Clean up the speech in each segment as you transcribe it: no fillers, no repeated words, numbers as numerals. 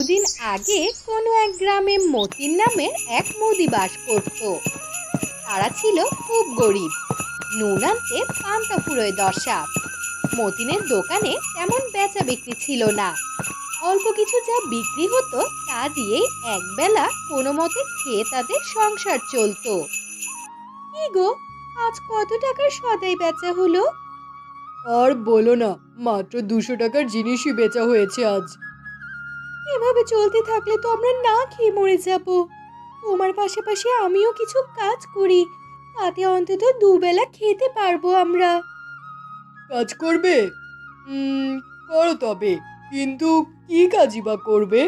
দুদিন আগে কোনো এক গ্রামে মতিন নামের এক মুদি বাস করত। তারা ছিল খুব গরিব, নুন আনতে পান্তা ফুরোয় দশা। মতিনের দোকানে তেমন বেচা বিক্রি ছিল না। অল্প কিছু যা বিক্রি হতো তা দিয়েই একবেলা কোনো মতে খেয়ে তাদের সংসার চলতো। কি গো, আজ কত টাকার সদাই বেচা হলো? আর বলো না, মাত্র 200 টাকার জিনিসই বেচা হয়েছে আজ। এভাবে চলতে থাকলে তো আমরা না খেয়ে মরে যাব। তোমার পাশাপাশি আমিও কিছু কাজ করি, তাতে অন্তত দুবেলা খেতে পারবো আমরা। কাজ করবে? হুম, করো তবে, কিন্তু কি কাজই বা করবে?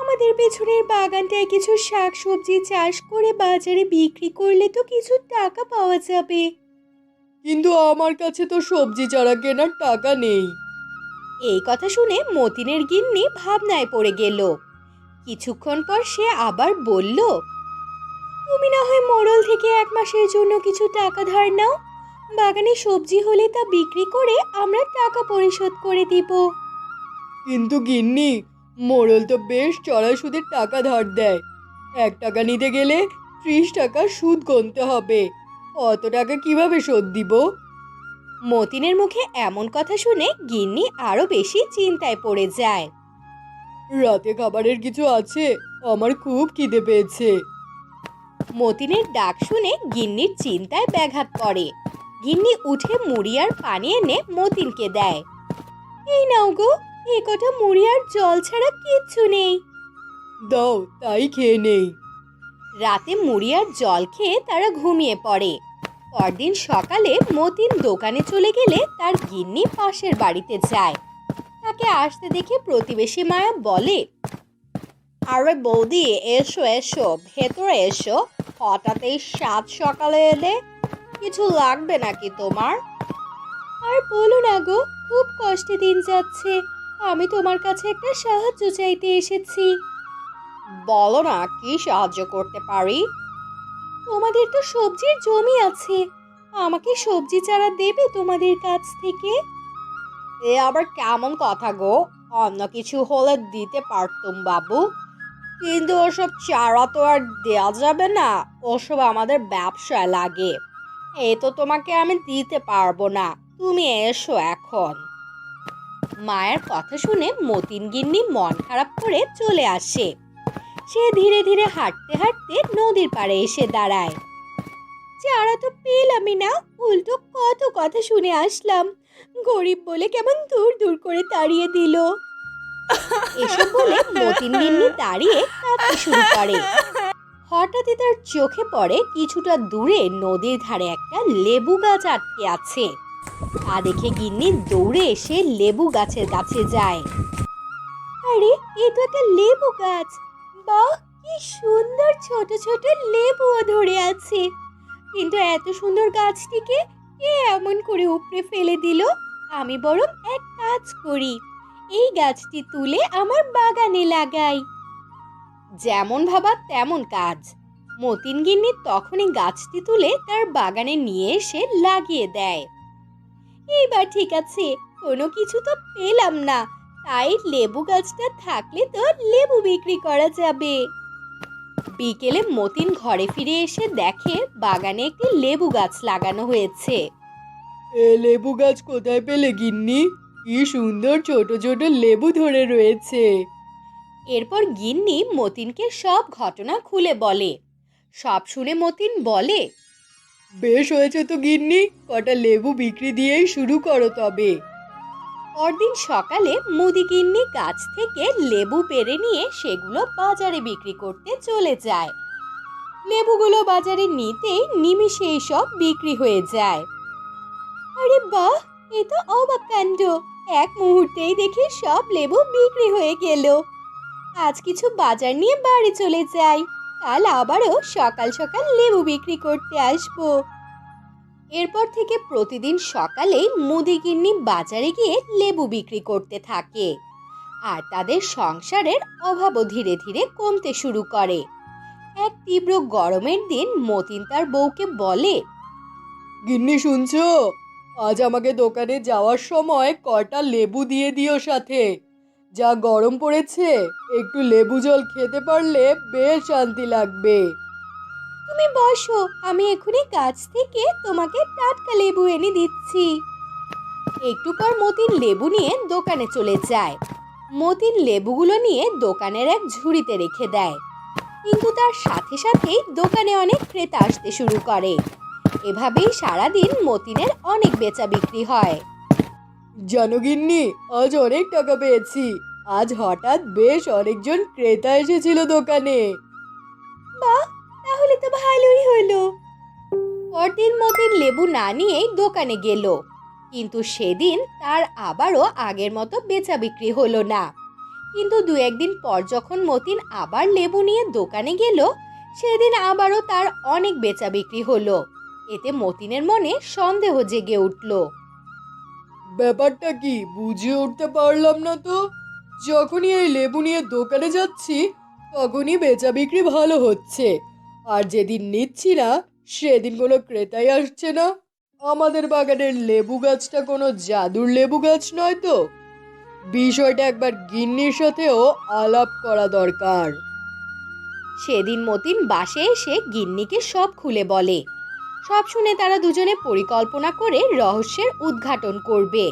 আমাদের পেছনের বাগানটায় কিছু শাক সবজি চাষ করে বাজারে বিক্রি করলে তো কিছু টাকা পাওয়া যাবে। কিন্তু আমার কাছে তো সবজি চারা কেনার টাকা নেই। এই কথা শুনে মতিনের গিন্নি ভাবনায় পড়ে গেল। কিছুক্ষণ পর সে আবার বলল, তুমি না হয় মোড়ল থেকে 1 মাসের জন্য কিছু টাকা ধার নাও। বাগানে সবজি হলে তা বিক্রি করে আমরা টাকা পরিশোধ করে দিব। কিন্তু গিন্নি, মোড়ল তো বেশ চড়া সুদের টাকা ধার দেয়। 1 টাকা নিতে গেলে 30 টাকা সুদ গুনতে হবে। অত টাকা কিভাবে শোধ দিব? মতিনের মুখে এমন কথা শুনে গিন্নি আরো বেশি চিন্তায় পড়ে যায়। রাতে খাবারের কিছু আছে? আমার খুব খিদে পেয়েছে। মতিনের ডাক শুনে গিন্নির চিন্তায় ব্যাঘাত পড়ে। গিন্নি উঠে মুড়ি আর পানি এনে মতিনকে দেয়। এই নাও গো, এ কটা মুড়ি আর জল ছাড়া কিচ্ছু নেই। দাও, তাই খেয়ে নেই। রাতে মুড়ি আর জল খেয়ে তারা ঘুমিয়ে পড়ে। পরদিন সকালে মতিন দোকানে চলে গেলে তার গিন্নি পাশের বাড়িতে যায়। তাকে আসতে দেখে প্রতিবেশী মায়া বলে, আরে বৌদি, এসো এসো, ভেতরে এসো। হঠাৎ এই সাত সকালে এলে, কিছু লাগবে নাকি তোমার? আর বলো না গো, খুব কষ্টে দিন যাচ্ছে। আমি তোমার কাছে একটা সাহায্য চাইতে এসেছি। বলো না, কি সাহায্য করতে পারি? তোমাদের তো সবজির জমি আছে, আমাকে সবজি চারা দেবে তোমাদের কাছ থেকে? এ আবার কেমন কথা গো? অন্য কিছু হলে দিতে পারতুম বাবু, কিন্তু ওসব চারা তো আর দেওয়া যাবে না। ওসব আমাদের ব্যবসায় লাগে। এই তো তোমাকে আমি দিতে পারবো না, তুমি এসো এখন। মায়ের কথা শুনে মতিন গিন্নি মন খারাপ করে চলে আসে। সে ধীরে ধীরে হাঁটতে হাঁটতে নদীর পাড়ে এসে দাঁড়ায়। চারা তো পেলামই না, উল্টো কত কথা শুনে আসলাম। গরিব বলে কেমন দূর দূর করে তাড়িয়ে দিল। এসব বলে মতিন গিন্নি দাঁড়িয়ে কাঁদতে শুরু করে। হঠাৎই তার চোখে পড়ে কিছুটা দূরে নদীর ধারে একটা লেবু গাছ আটকে আছে। তা দেখে গিন্নি দৌড়ে এসে লেবু গাছের কাছে যায়। আরে, এ তো একটা লেবু গাছ! বাহ, কি সুন্দর ছোট ছোট লেবুও ধরে আছে। কিন্তু এত সুন্দর গাছটিকে কে এমন করে উপড়ে ফেলে দিল? আমি বরং এক কাজ করি, এই গাছটি তুলে আমার বাগানে লাগাই। যেমন ভাবা তেমন কাজ। মতিন গিন্নি তখনই গাছটি তুলে তার বাগানে নিয়ে এসে লাগিয়ে দেয়। এইবার ঠিক আছে, কোনো কিছু তো পেলাম না, তাই লেবু গাছটা থাকলে তো লেবু বিক্রি করা যাবে। বিকেলে মতিন ঘরে ফিরে এসে দেখে বাগানে একটি লেবু গাছ লাগানো হয়েছে। এ লেবু গাছ কোথায় পেলে গিন্নি? কি সুন্দর ছোট ছোট লেবু ধরে রয়েছে। এরপর গিন্নি মতিনকে সব ঘটনা খুলে বলে। সব শুনে মতিন বলে, বেশ হয়েছে তো গিন্নি, কটা লেবু বিক্রি দিয়েই শুরু করো তবে। পরদিন সকালে মুদি গিন্নি গাছ থেকে লেবু পেড়ে নিয়ে সেগুলো বাজারে বিক্রি করতে চলে যায়। লেবুগুলো বাজারে নিতেই নিমিষেই সব বিক্রি হয়ে যায়। আরে বাহ, এ তো অবাক কাণ্ড! এক মুহূর্তেই দেখি সব লেবু বিক্রি হয়ে গেল। আজ কিছু বাজার নিয়ে বাড়ি চলে যাই, কাল আবারও সকাল সকাল লেবু বিক্রি করতে আসবো। এরপর থেকে প্রতিদিন সকালেই মুদিগিন্নি বাজারে গিয়ে লেবু বিক্রি করতে থাকে। আর তাদের সংসারের অভাবও ধীরে ধীরে কমতে শুরু করে। এক তীব্র গরমের দিন মতিন তার বউকে বলে, গিন্নি শুনছো? আজ আমাকে দোকানে যাওয়ার সময় কটা লেবু দিয়ে দিও সাথে। যা গরম পড়েছে, একটু লেবু জল খেতে পারলে বেশ শান্তি লাগবে। তুমি বসো, আমি এখনই গাছ থেকে তোমাকে টাটকা লেবু এনে দিচ্ছি। একটু পর মতিন লেবু নিয়ে দোকানে চলে যায়। মতিন লেবুগুলো নিয়ে দোকানের এক ঝুড়িতে রেখে দেয়, কিন্তু তার সাথে সাথেই দোকানে অনেক ক্রেতা আসতে শুরু করে। এভাবেই সারাদিন মতিনের অনেক বেচা বিক্রি হয়। জানো গিন্নি, আজ অনেক টাকা পেয়েছি। আজ হঠাৎ বেশ অনেকজন ক্রেতা এসেছিল দোকানে। বাহ, তাহলে তো ভালোই হলো। পরদিন মতিন লেবু না নিয়েই দোকানে গেল, কিন্তু সেদিন তার আবারও আগের মতো বেচা বিক্রি হলো না। কিন্তু দু একদিন পর যখন মতিন আবার লেবু নিয়ে দোকানে গেল, সেদিন আবারও তার অনেক বেচা বিক্রি হলো। এতে মতিনের মনে সন্দেহ জেগে উঠল। ব্যাপারটা কি বুঝে উঠতে পারলাম না তো। যখনই এই লেবু নিয়ে দোকানে যাচ্ছি, তখনই বেচা বিক্রি ভালো হচ্ছে, আর যেদিন নিচ্ছি না সেদিন কোনো ক্রেতাই আসছে না। আমাদের বাগানের লেবু গাছটা কোনো জাদুর লেবু গাছ নয় তো? বিষয়টা একবার গিন্নির সাথেও আলাপ করা দরকার। সেদিন মতিন বাসে এসে গিন্নিকে সব খুলে বলে। সব শুনে তারা দুজনে পরিকল্পনা করে রহস্যের উদ্ঘাটন করবে।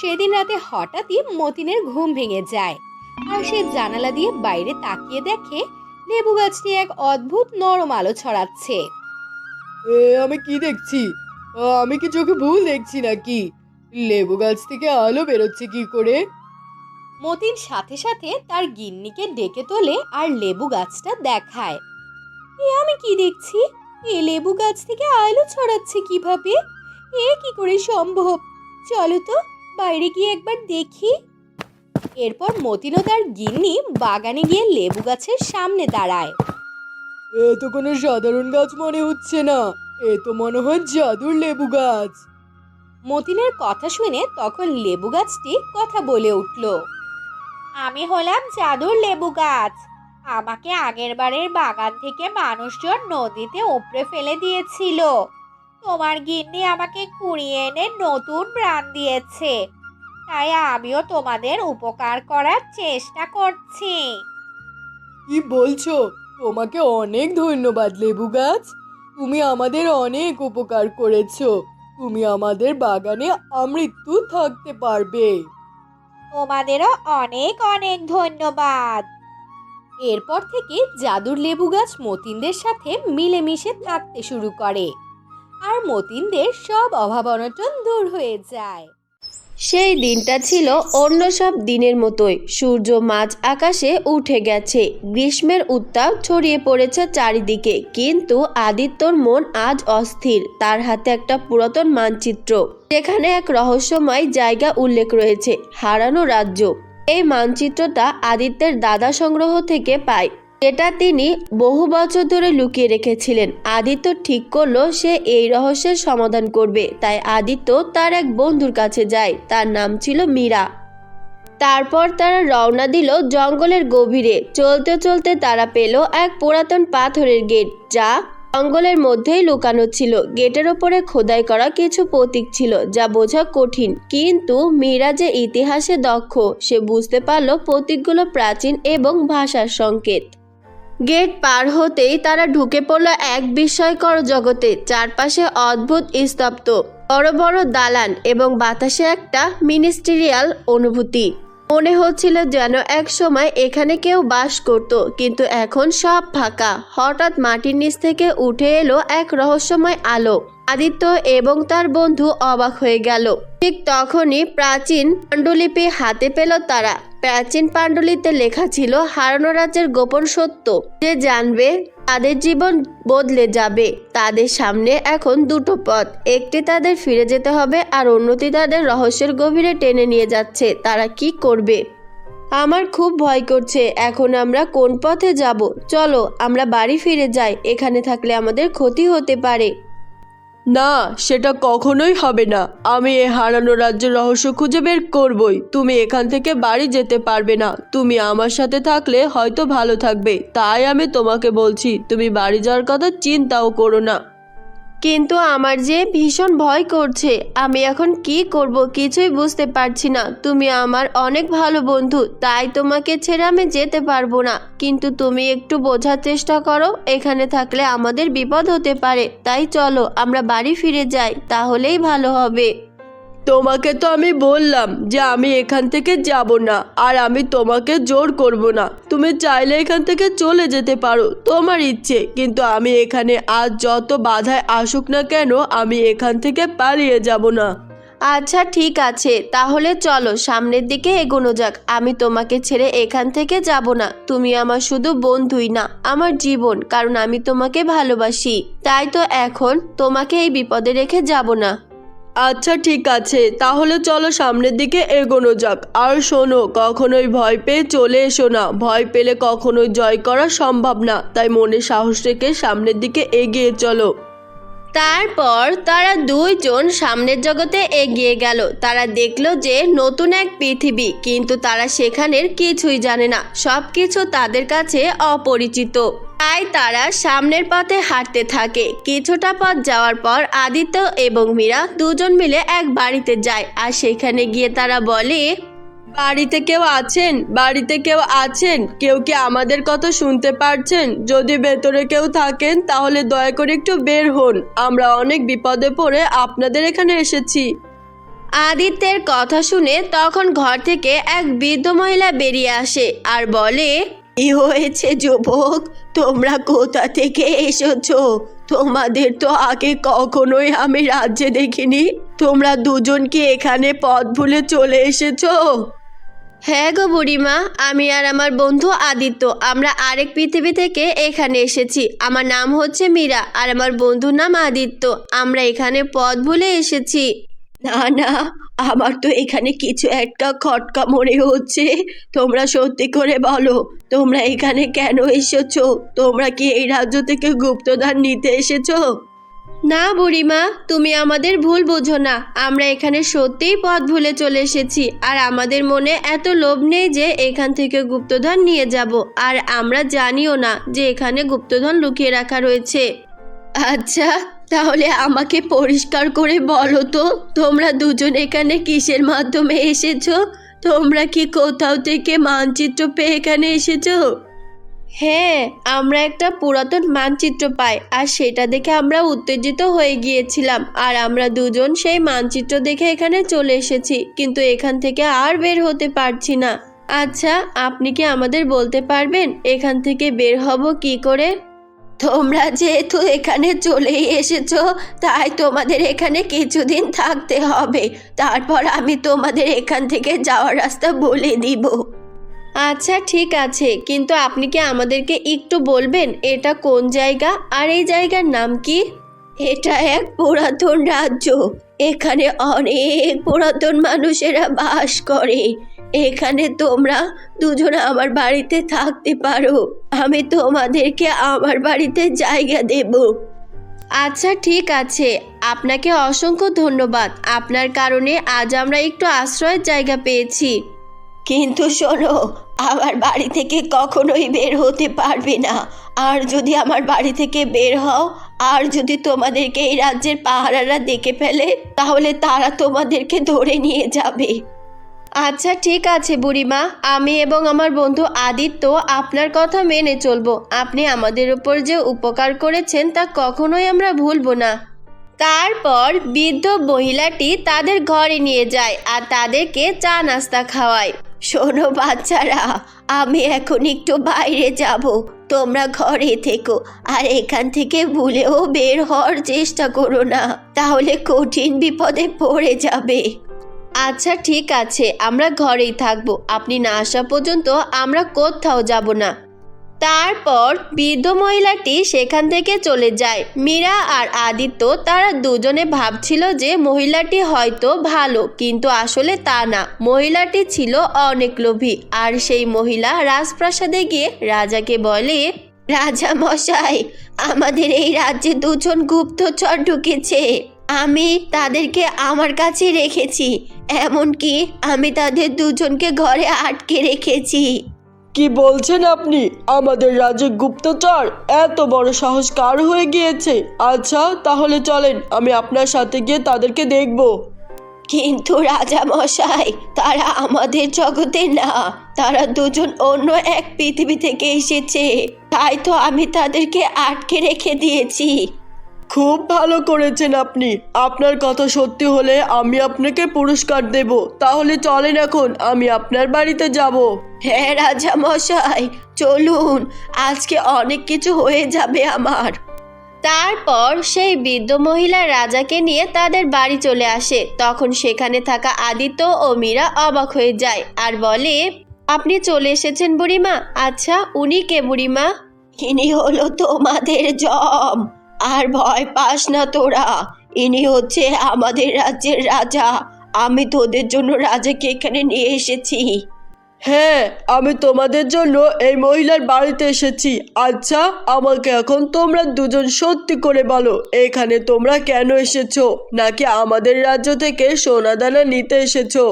সেদিন রাতে হঠাৎই মতিনের ঘুম ভেঙে যায়, আর সে জানালা দিয়ে বাইরে তাকিয়ে দেখে লেবু গাছটি এক অদ্ভুত নরম আলো ছড়াচ্ছে। আমি কি দেখছি? আমি কি চোখে ভুল দেখছি নাকি? লেবু গাছ থেকে আলো বেরোচ্ছে কি করে? মতিন সাথে সাথে তার গিন্নিকে ডেকে তোলে আর লেবু গাছটা দেখায়। আমি কি দেখছি? এ লেবু গাছ থেকে আলো ছড়াচ্ছে কিভাবে? এ কি করে সম্ভব? চলো তো বাইরে গিয়ে একবার দেখি। এরপর মতিন ও তার গিন্নি বাগানে গিয়ে লেবু গাছের সামনে দাঁড়ায়। এ তো কোনো সাধারণ গাছ মনে হচ্ছে না, এ তো মনে হয় জাদুর লেবু গাছ। মতিনের কথা শুনে তখন লেবু গাছটি কথা বলে উঠল। আমি হলাম জাদুর লেবু গাছ। আমাকে আগের বারের বাগান থেকে মানুষজন নদীতে উপড়ে ফেলে দিয়েছিল। তোমার গিন্নি আমাকে কুড়িয়ে এনে নতুন প্রাণ দিয়েছে, তাই আমিও তোমাদের উপকার করার চেষ্টা করছি। কি বলছো? তোমাকে অনেক ধন্যবাদ লেবু গাছ, তুমি আমাদের অনেক উপকার করেছো। তুমি আমাদের বাগানে আমৃত্যু থাকতে পারবে। তোমাদেরও অনেক অনেক ধন্যবাদ। এরপর থেকে জাদুর লেবু গাছ মতিনদের সাথে মিলেমিশে থাকতে শুরু করে, আর মতিনদের সব অভাব অনটন দূর হয়ে যায়। সেই দিনটা ছিল অন্য সব দিনের মতোই। সূর্য মাঝ আকাশে উঠে গেছে, গ্রীষ্মের উত্তাপ ছড়িয়ে পড়েছে চারিদিকে, কিন্তু আদিত্যর মন আজ অস্থির। তার হাতে একটা পুরাতন মানচিত্র, যেখানে এক রহস্যময় জায়গা উল্লেখ রয়েছে, হারানো রাজ্য। এই মানচিত্রটা আদিত্যের দাদা সংগ্রহ থেকে পায়, যেটা তিনি বহু বছর ধরে লুকিয়ে রেখেছিলেন। আদিত্য ঠিক করলো সে এই রহস্যের সমাধান করবে। তাই আদিত্য তার এক বন্ধুর কাছে যায়, তার নাম ছিল মীরা। তারপর তারা রওনা দিল জঙ্গলের গভীরে। চলতে চলতে তারা পেল এক পুরাতন পাথরের গেট, যা জঙ্গলের মধ্যেই লুকানো ছিল। গেটের ওপরে খোদাই করা কিছু প্রতীক ছিল, যা বোঝা কঠিন, কিন্তু মীরা যে ইতিহাসে দক্ষ, সে বুঝতে পারল প্রতীকগুলো প্রাচীন এবং ভাষার সংকেত। গেট পার হতেই তারা ঢুকে পড়ল এক বিস্ময়কর জগতে। চারপাশে অদ্ভুত স্তব্ধ, বড় বড় দালান এবং বাতাসে একটা মিনিস্ট্রিয়াল অনুভূতি। মনে হচ্ছিল যেন এক সময় এখানে কেউ বাস করত, কিন্তু এখন সব ফাঁকা। হঠাৎ মাটির নিচ থেকে উঠে এলো এক রহস্যময় আলো। আদিত্য এবং তার বন্ধু অবাক হয়ে গেল। ঠিক তখনই প্রাচীন পাণ্ডুলিপি হাতে পেল তারা। প্রাচীন পাণ্ডুলিপিতে লেখা ছিল হারানো রাজ্যের গোপন সত্য, যে জানবে তাদের জীবন বদলে যাবে। তাদের সামনে এখন দুটো পথ, একটি তাদের ফিরে যেতে হবে, আর অন্যটি তাদের রহস্যের গভীরে টেনে নিয়ে যাচ্ছে। তারা কি করবে? আমার খুব ভয় করছে। এখন আমরা কোন পথে যাব? চলো আমরা বাড়ি ফিরে যাই, এখানে থাকলে আমাদের ক্ষতি হতে পারে। না, সেটা কখনোই হবে না। আমি এই হারানো রাজ্যের রহস্য খুঁজে বের করবই। তুমি এখান থেকে বাড়ি যেতে পারবে না। তুমি আমার সাথে থাকলে হয়তো ভালো থাকবে, তাই আমি তোমাকে বলছি তুমি বাড়ি যাওয়ার কথা চিন্তাও করো না। কিন্তু আমার যে ভীষণ ভয় করছে। আমি এখন কি করব কিছুই বুঝতে পারছি না। তুমি আমার অনেক ভালো বন্ধু, তাই তোমাকে ছেড়ে আমি যেতে পারবো না। কিন্তু তুমি একটু বোঝার চেষ্টা করো, এখানে থাকলে আমাদের বিপদ হতে পারে। তাই চলো আমরা বাড়ি ফিরে যাই, তাহলেই ভালো হবে। তোমাকে তো আমি বললাম যে আমি এখান থেকে যাব না, আর আমি তোমাকে জোর করব না। তুমি চাইলে এখান থেকে চলে যেতে পারো, তোমার ইচ্ছে। কিন্তু আমি এখানে আজ যত বাধায় আসুক না কেন, আমি এখান থেকে পালিয়ে যাব না। আচ্ছা ঠিক আছে, তাহলে চলো সামনের দিকে এগোনো যাক। আমি তোমাকে ছেড়ে এখান থেকে যাব না। তুমি আমার শুধু বন্ধুই না, আমার জীবন, কারণ আমি তোমাকে ভালোবাসি। তাই তো এখন তোমাকে এই বিপদে রেখে যাব না। আচ্ছা ঠিক আছে, তাহলে চলো সামনের দিকে এগোনো যাক। আর শোনো, কখনোই ভয় পেয়ে চলে এসো না। ভয় পেলে কখনোই জয় করা সম্ভব না। তাই মনে সাহস রেখে সামনের দিকে এগিয়ে চলো। তারপর তারা দুইজন সামনের জগতে এগিয়ে গেল। তারা দেখলো যে নতুন এক পৃথিবী, কিন্তু তারা সেখানের কিছুই জানে না। সবকিছু তাদের কাছে অপরিচিত। তাই তারা সামনের পথে হাঁটতে থাকে। কিছুটা পথ যাওয়ার পর আদিত্য এবং মীরা দুজন মিলে এক বাড়িতে যায়। আর সেখানে গিয়ে তারা বলে, বাড়িতে কেউ আছেন? বাড়িতে কেউ আছেন? কেউ কি আমাদের কথা শুনতে পারছেন? যদি ভেতরে কেউ থাকেন তাহলে দয়া করে একটু বের হন। আমরা অনেক বিপদে পড়ে আপনাদের এখানে এসেছি। আদিত্যের কথা শুনে তখন ঘর থেকে এক বৃদ্ধ মহিলা বেরিয়ে আসে আর বলে, কি হয়েছে যুবক, তোমরা কোথা থেকে এসেছো? তোমাদের তো আগে কখনোই আমি রাজ্যে দেখিনি। তোমরা দুজন কি এখানে পথ ভুলে চলে এসেছো? হ্যাঁ গো বুড়িমা, আমি আর আমার বন্ধু আদিত্য আমরা আরেক পৃথিবী থেকে এখানে এসেছি। আমার নাম হচ্ছে মীরা আর আমার বন্ধুর নাম আদিত্য। আমরা এখানে পথ ভুলে এসেছি। না না, আমার তো এখানে কিছু একটা খটকা মনে হচ্ছে। তোমরা সত্যি করে বলো, তোমরা এখানে কেন এসেছো? তোমরা কি এই রাজ্য থেকে গুপ্তধন নিতে এসেছো? না বুড়িমা, তুমি আমাদের ভুল বোঝো না। আমরা এখানে সত্যিই পথ ভুলে চলে এসেছি। আর আমাদের মনে এত লোভ নেই যে এখান থেকে গুপ্তধন নিয়ে যাব। আর আমরা জানিও না যে এখানে গুপ্তধন লুকিয়ে রাখা রয়েছে। আচ্ছা, তাহলে আমাকে পরিষ্কার করে বলো তো, তোমরা দুজন এখানে কিসের মাধ্যমে এসেছো? তোমরা কি কোথাও থেকে মানচিত্র পেয়ে এখানে এসেছো? হ্যাঁ, আমরা একটা পুরাতন মানচিত্র পাই আর সেটা দেখে আমরা উত্তেজিত হয়ে গিয়েছিলাম। আর আমরা দুজন সেই মানচিত্র দেখে এখানে চলে এসেছি, কিন্তু এখান থেকে আর বের হতে পারছি না। আচ্ছা, আপনি কি আমাদের বলতে পারবেন এখান থেকে বের হব কি করে? তোমরা যেহেতু এখানে চলেই এসেছো, তাই তোমাদের এখানে কিছুদিন থাকতে হবে। তারপর আমি তোমাদের এখান থেকে যাওয়ার রাস্তা বলে দিব। আচ্ছা ঠিক আছে, কিন্তু আপনি কি আমাদেরকে একটু বলবেন এটা কোন জায়গা আর এই জায়গার নাম কি? এটা এক পুরাতন রাজ্য। এখানে অনেক পুরাতন মানুষেরা বাস করে। এখানে তোমরা দুজন আমার বাড়িতে থাকতে পারো। আমি তোমাদেরকে আমার বাড়িতে জায়গা দেব। আচ্ছা ঠিক আছে, আপনাকে অসংখ্য ধন্যবাদ। আপনার কারণে আজ আমরা একটু আশ্রয়ের জায়গা পেয়েছি। কিন্তু শোনো, আমার বাড়ি থেকে কখনোই বের হতে পারবে না। আর যদি আমার বাড়ি থেকে বের হও, আর যদি তোমাদেরকে এই রাজ্যের পাহারারা দেখে ফেলে, তাহলে তারা তোমাদেরকে ধরে নিয়ে যাবে। আচ্ছা ঠিক আছে বুড়িমা, আমি এবং আমার বন্ধু আদিত্য আপনার কথা মেনে চলবো। আপনি আমাদের উপর যে উপকার করেছেন তা কখনোই আমরা ভুলবো না। তারপর বৃদ্ধ মহিলাটি তাদের ঘরে নিয়ে যায় আর তাদেরকে চা নাস্তা খাওয়ায়। শোনো বাচ্চারা, আমি এখন একটু বাইরে যাব, তোমরা ঘরে থেকো। আর এখান থেকে ভুলেও বের হওয়ার চেষ্টা করো না, তাহলে কঠিন বিপদে পড়ে যাবে। আচ্ছা ঠিক আছে, আমরা ঘরেই থাকবো। আপনি না আসা পর্যন্ত আমরা কোথাও যাব না। তারপর বৃদ্ধ মহিলাটি সেখান থেকে চলে যায়। মীরা আর আদিত্য তারা দুজনে ভাবছিল যে মহিলাটি হয়তো ভালো, কিন্তু আসলে তা না। মহিলাটি ছিল অনেক লোভী। আর সেই মহিলা রাজপ্রাসাদে গিয়ে রাজাকে বলে, রাজা মশাই, আমাদের এই রাজ্যে দুজন গুপ্তচর ঢুকেছে। আমি তাদেরকে আমার কাছে রেখেছি, এমনকি আমি তাদের দুজনকে ঘরে আটকে রেখেছি। কি বলছেন আপনি? আমাদের রাজ্যে গুপ্তচর? এত বড় সাহস কার হয়ে গিয়েছে? আচ্ছা তাহলে চলেন, আমি আপনার সাথে গিয়ে তাদেরকে দেখব। কিন্তু রাজা মশাই, তারা আমাদের জগতের না, তারা দুজন অন্য এক পৃথিবী থেকে এসেছে, তাই তো আমি তাদেরকে আটকে রেখে দিয়েছি। খুব ভালো করেছেন আপনি। আপনার কথা সত্যি হলে আমি আপনাকে পুরস্কার দেব। তাহলে চলেন এখন, আমি আপনার বাড়িতে যাব। হ্যাঁ রাজা মশাই, চলুন, আজকে অনেক কিছু হয়ে যাবে আমার। তারপর সেই বৃদ্ধ মহিলা রাজাকে নিয়ে তাদের বাড়ি চলে আসে। তখন সেখানে থাকা আদিত্য ও মীরা অবাক হয়ে যায় আর বলে, আপনি চলে এসেছেন বুড়িমা? আচ্ছা, উনি কে বুড়িমা? ইনি হলো তোমাদের জম। আর ভয় পাস না তোরা, ইনি হচ্ছে আমাদের রাজ্যের রাজা। আমি তোদের জন্য রাজাকে এখানে নিয়ে এসেছি। হ্যাঁ, আমি তোমাদের জন্য এই মহিলার বাড়িতে এসেছি। আচ্ছা, আমাকে এখন তোমরা দুজন সত্যি করে বলো, এখানে তোমরা কেন এসেছো? নাকি আমাদের রাজ্য থেকে সোনাদানা নিতে এসেছো?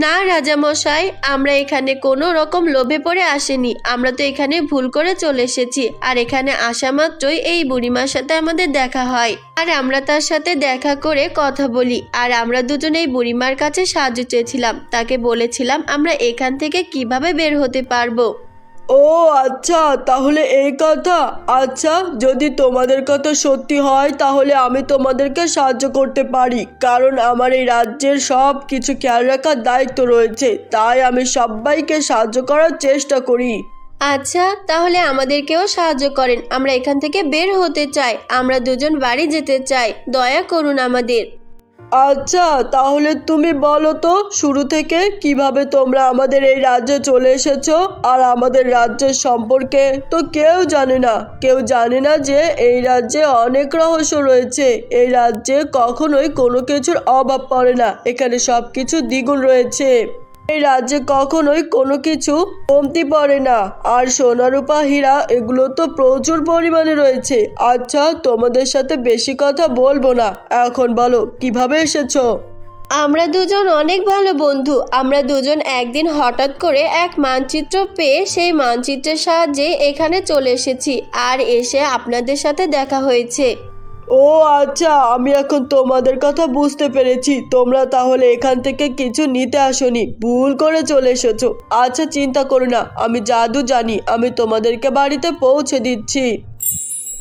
না রাজা মশাই, আমরা এখানে কোনো রকম লোভে পড়ে আসিনি। আমরা তো এখানে ভুল করে চলে এসেছি। আর এখানে আসা মাত্রই এই বুড়িমার সাথে আমাদের দেখা হয়, আর আমরা তার সাথে দেখা করে কথা বলি। আর আমরা দুজন এই বুড়িমার কাছে সাহায্য চেয়েছিলাম, তাকে বলেছিলাম আমরা এখান থেকে কিভাবে বের হতে পারবো। ও আচ্ছা, তাহলে এই কথা। আচ্ছা, যদি তোমাদের কথা সত্যি হয় তাহলে আমি তোমাদেরকে সাহায্য করতে পারি, কারণ আমার এই রাজ্যের সব কিছু খেয়াল রাখার দায়িত্ব রয়েছে। তাই আমি সবাইকে সাহায্য করার চেষ্টা করি। আচ্ছা, তাহলে আমাদেরকেও সাহায্য করেন। আমরা এখান থেকে বের হতে চাই, আমরা দুজন বাড়ি যেতে চাই, দয়া করুন আমাদের। আচ্ছা, তাহলে তুমি বলো তো শুরু থেকে কিভাবে তোমরা আমাদের এই রাজ্যে চলে এসেছো? আর আমাদের রাজ্যের সম্পর্কে তো কেউ জানে না। কেউ জানে না যে এই রাজ্যে অনেক রহস্য রয়েছে। এই রাজ্যে কখনোই কোনো কিছুর অভাব পড়ে না, এখানে সব কিছু দ্বিগুণ রয়েছে। এই রাজ্যে কখনোই কোনো কিছু কমতি পড়ে না। আর সোনা রূপা হীরা এগুলো তো প্রচুর পরিমাণে রয়েছে। আচ্ছা, তোমাদের সাথে বেশি কথা বলবো না, এখন বলো কিভাবে এসেছো? আমরা দুজন অনেক ভালো বন্ধু। আমরা দুজন একদিন হঠাৎ করে এক মানচিত্র পেয়ে সেই মানচিত্রের সাহায্যে এখানে চলে এসেছি, আর এসে আপনাদের সাথে দেখা হয়েছে। ও আচ্ছা, আমি এখন তোমাদের কথা বুঝতে পেরেছি। তোমরা তাহলে এখান থেকে কিছু নিতে আসোনি, ভুল করে চলে এসেছো। আচ্ছা, চিন্তা করো না, আমি জাদু জানি, আমি তোমাদেরকে বাড়িতে পৌঁছে দিচ্ছি।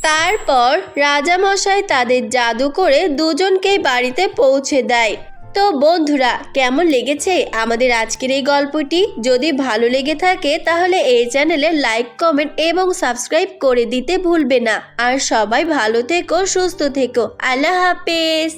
তারপর রাজামশাই তাদের জাদু করে দুজনকেই বাড়িতে পৌঁছে দেয়। তো বন্ধুরা, কেমন লেগেছে আমাদের আজকের এই গল্পটি? যদি ভালো লেগে থাকে তাহলে এই চ্যানেলে লাইক, কমেন্ট এবং সাবস্ক্রাইব করে দিতে ভুলবে না। আর সবাই ভালো থেকো, সুস্থ থেকো। আল্লাহ হাফেজ।